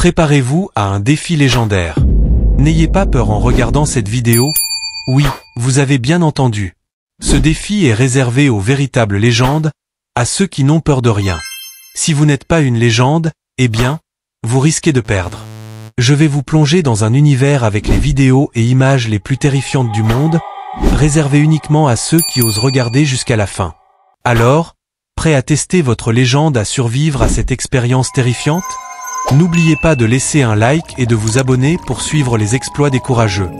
Préparez-vous à un défi légendaire. N'ayez pas peur en regardant cette vidéo. Oui, vous avez bien entendu. Ce défi est réservé aux véritables légendes, à ceux qui n'ont peur de rien. Si vous n'êtes pas une légende, eh bien, vous risquez de perdre. Je vais vous plonger dans un univers avec les vidéos et images les plus terrifiantes du monde, réservé uniquement à ceux qui osent regarder jusqu'à la fin. Alors, prêt à tester votre légende à survivre à cette expérience terrifiante? N'oubliez pas de laisser un like et de vous abonner pour suivre les exploits des courageux.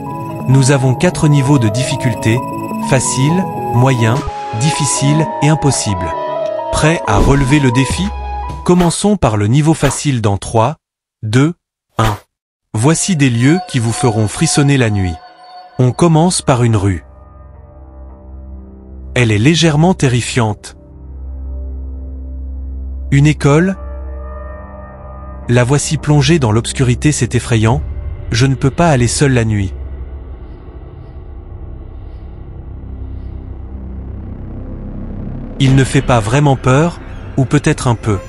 Nous avons 4 niveaux de difficulté, facile, moyen, difficile et impossible. Prêt à relever le défi? Commençons par le niveau facile dans 3, 2, 1. Voici des lieux qui vous feront frissonner la nuit. On commence par une rue. Elle est légèrement terrifiante. Une école? La voici plongée dans l'obscurité, c'est effrayant. Je ne peux pas aller seul la nuit. Il ne fait pas vraiment peur, ou peut-être un peu.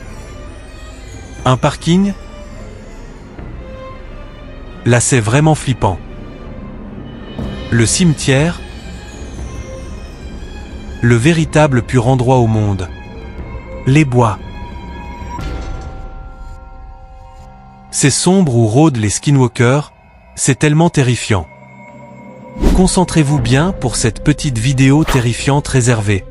Un parking? Là c'est vraiment flippant. Le cimetière? Le véritable pur endroit au monde. Les bois. C'est sombre où rôdent les skinwalkers, c'est tellement terrifiant. Concentrez-vous bien pour cette petite vidéo terrifiante réservée.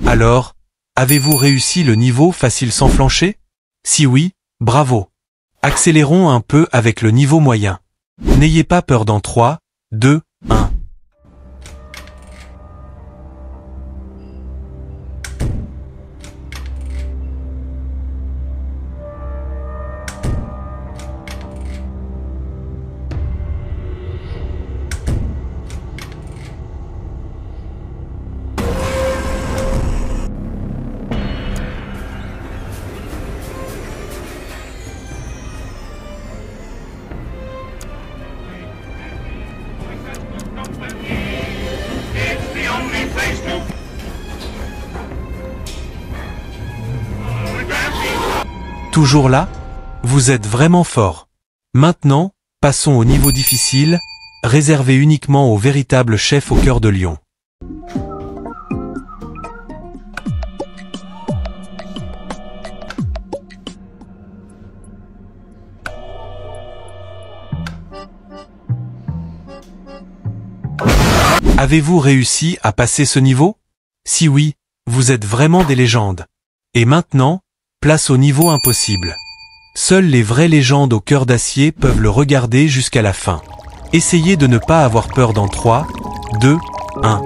Alors, avez-vous réussi le niveau facile sans flancher? Si oui, bravo. Accélérons un peu avec le niveau moyen. N'ayez pas peur dans 3, 2, 1. Toujours là? Vous êtes vraiment fort. Maintenant, passons au niveau difficile, réservé uniquement aux véritables chefs au cœur de lion. Avez-vous réussi à passer ce niveau? Si oui, vous êtes vraiment des légendes. Et maintenant, place au niveau impossible. Seules les vraies légendes au cœur d'acier peuvent le regarder jusqu'à la fin. Essayez de ne pas avoir peur dans 3, 2, 1.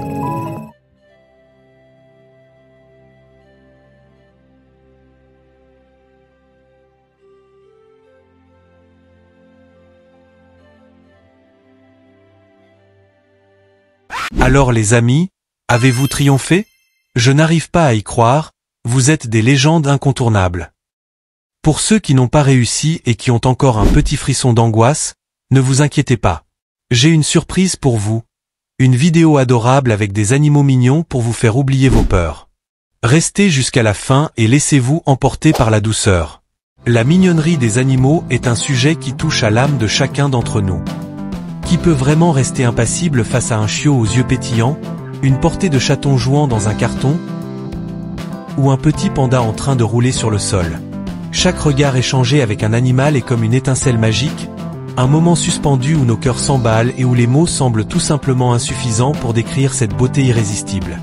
Alors les amis, avez-vous triomphé? Je n'arrive pas à y croire, vous êtes des légendes incontournables. Pour ceux qui n'ont pas réussi et qui ont encore un petit frisson d'angoisse, ne vous inquiétez pas. J'ai une surprise pour vous. Une vidéo adorable avec des animaux mignons pour vous faire oublier vos peurs. Restez jusqu'à la fin et laissez-vous emporter par la douceur. La mignonnerie des animaux est un sujet qui touche à l'âme de chacun d'entre nous. Qui peut vraiment rester impassible face à un chiot aux yeux pétillants, une portée de chaton jouant dans un carton, ou un petit panda en train de rouler sur le sol? Chaque regard échangé avec un animal est comme une étincelle magique, un moment suspendu où nos cœurs s'emballent et où les mots semblent tout simplement insuffisants pour décrire cette beauté irrésistible.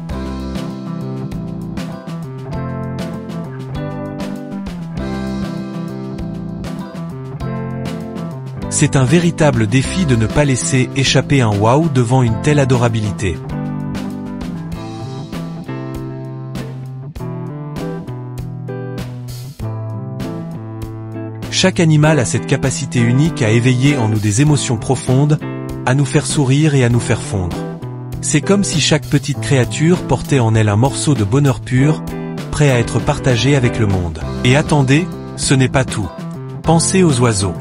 C'est un véritable défi de ne pas laisser échapper un waouh devant une telle adorabilité. Chaque animal a cette capacité unique à éveiller en nous des émotions profondes, à nous faire sourire et à nous faire fondre. C'est comme si chaque petite créature portait en elle un morceau de bonheur pur, prêt à être partagé avec le monde. Et attendez, ce n'est pas tout. Pensez aux oiseaux.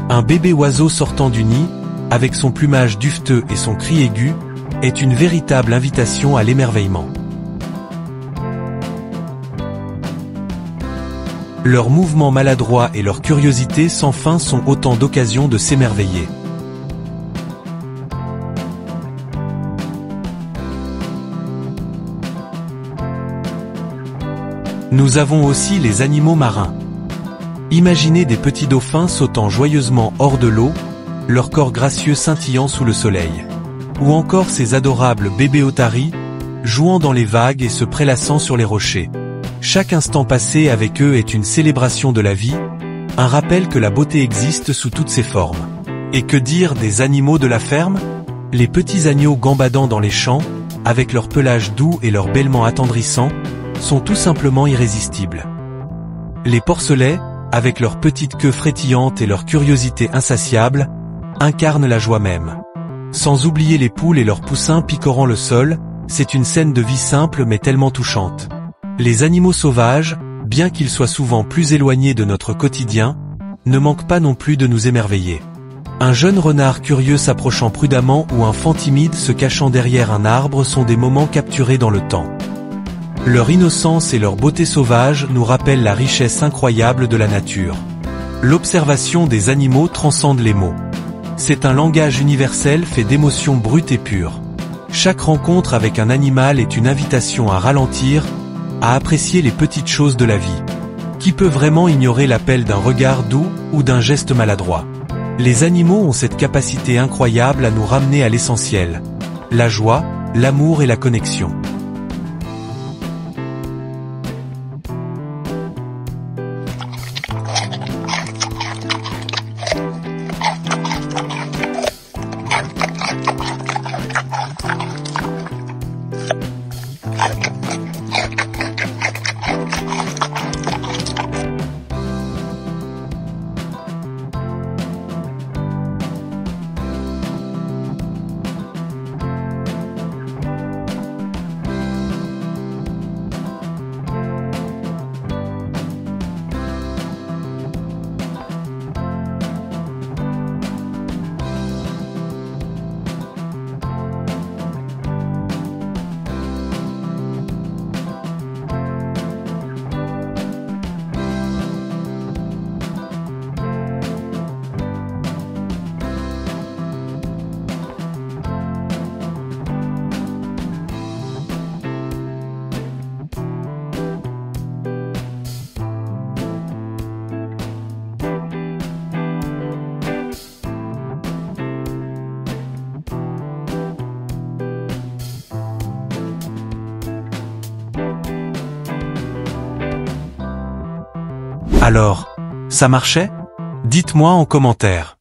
Un bébé oiseau sortant du nid, avec son plumage duveteux et son cri aigu, est une véritable invitation à l'émerveillement. Leurs mouvements maladroits et leur curiosité sans fin sont autant d'occasions de s'émerveiller. Nous avons aussi les animaux marins. Imaginez des petits dauphins sautant joyeusement hors de l'eau, leur corps gracieux scintillant sous le soleil. Ou encore ces adorables bébés otaries, jouant dans les vagues et se prélassant sur les rochers. Chaque instant passé avec eux est une célébration de la vie, un rappel que la beauté existe sous toutes ses formes. Et que dire des animaux de la ferme? Les petits agneaux gambadant dans les champs, avec leur pelage doux et leur bêlement attendrissant, sont tout simplement irrésistibles. Les porcelets, avec leur petite queue frétillante et leur curiosité insatiable, incarnent la joie même. Sans oublier les poules et leurs poussins picorant le sol, c'est une scène de vie simple mais tellement touchante. Les animaux sauvages, bien qu'ils soient souvent plus éloignés de notre quotidien, ne manquent pas non plus de nous émerveiller. Un jeune renard curieux s'approchant prudemment ou un faon timide se cachant derrière un arbre sont des moments capturés dans le temps. Leur innocence et leur beauté sauvage nous rappellent la richesse incroyable de la nature. L'observation des animaux transcende les mots. C'est un langage universel fait d'émotions brutes et pures. Chaque rencontre avec un animal est une invitation à ralentir, à apprécier les petites choses de la vie. Qui peut vraiment ignorer l'appel d'un regard doux ou d'un geste maladroit? Les animaux ont cette capacité incroyable à nous ramener à l'essentiel. La joie, l'amour et la connexion. Alors, ça marchait? Dites-moi en commentaire.